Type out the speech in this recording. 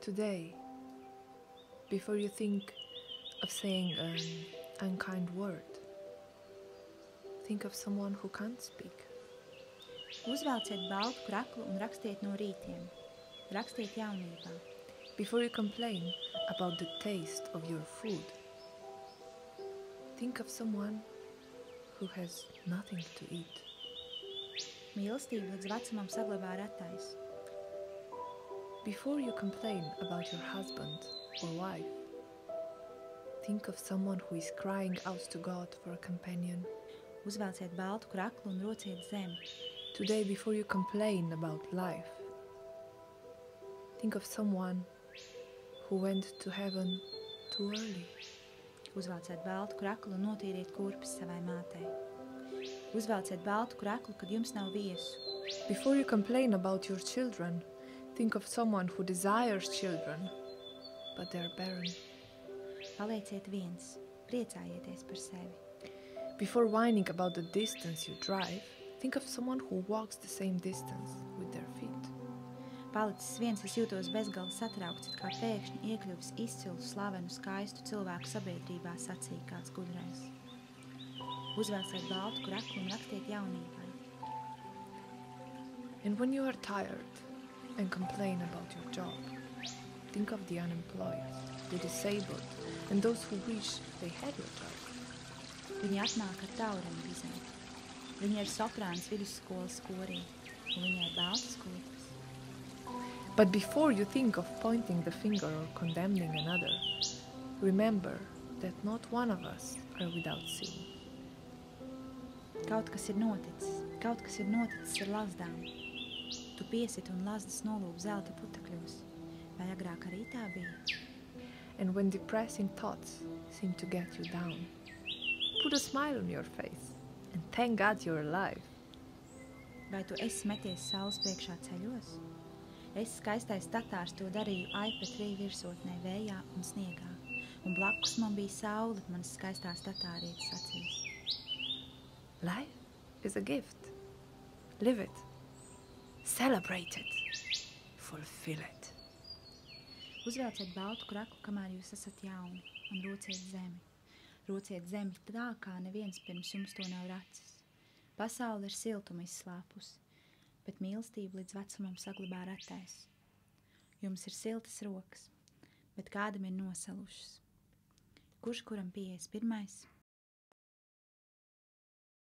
Today, before you think of saying an unkind word, think of someone who can't speak. Uzvelciet baltu kraklu un rakstiet no rītiem. Rakstiet jaunībā. Before you complain about the taste of your food, think of someone who has nothing to eat. Mīlestību līdz vecumam saglabā retais. Before you complain about your husband or wife, think of someone who is crying out to God for a companion. Uzvelciet baltu kraklu un rociet zemi. Today, before you complain about life, think of someone who went to heaven too early. Uzvelciet baltu kraklu un notīriet kurpes savai mātei. Uzvelciet baltu kraklu, kad jums nav viesu. Before you complain about your children, think of someone who desires children, but they're barren. Palieciet viens. Priecājieties par sevi. Before whining about the distance you drive, think of someone who walks the same distance with their feet. Palicis viens, es jūtos bezgalīgi satraukts, it kā pēkšņi iekļuvis izcilu, slavenu, skaistu cilvēku sabiedrībā, sacīja kāds gudrais. Uzvelciet baltu kraklu un rakstiet jaunībai. And when you are tired and complain about your job, think of the unemployed, the disabled, and those who wish they had your job. Viņi atnāk ar taurenu vizē. Viņi ir soprāns vidusskolas korī, un viņi ir baltas kurpes. But before you think of pointing the finger or condemning another, remember that not one of us are without sin. Kaut kas ir noticis ar lazdām. Tu piesit un lazdas nolūp zelta putekļos. Vai agrāk arī tā bija? And when depressing thoughts seem to get you down, put a smile on your face and thank God you're alive. Vai tu esi meties saules priekšā ceļos? Es, skaistais tatārs, to darīju Aipetrī virsotnē vējā un sniegā, un blakus man bija saule, manas skaistās tatārietes acīs. Life is a gift. Live it. Celebrate it. Fulfill it. Uzvelciet baltu kraklu, kamēr jūs esat jauni, un rociet zemi. Rociet zemi tā, kā neviens pirms jums to nav racis. Pasaule ir siltuma izslāpusi, bet mīlestību līdz vecumam saglabā retais. Jums ir siltas rokas, bet kādam ir nosalušas. Kurš kuram 51?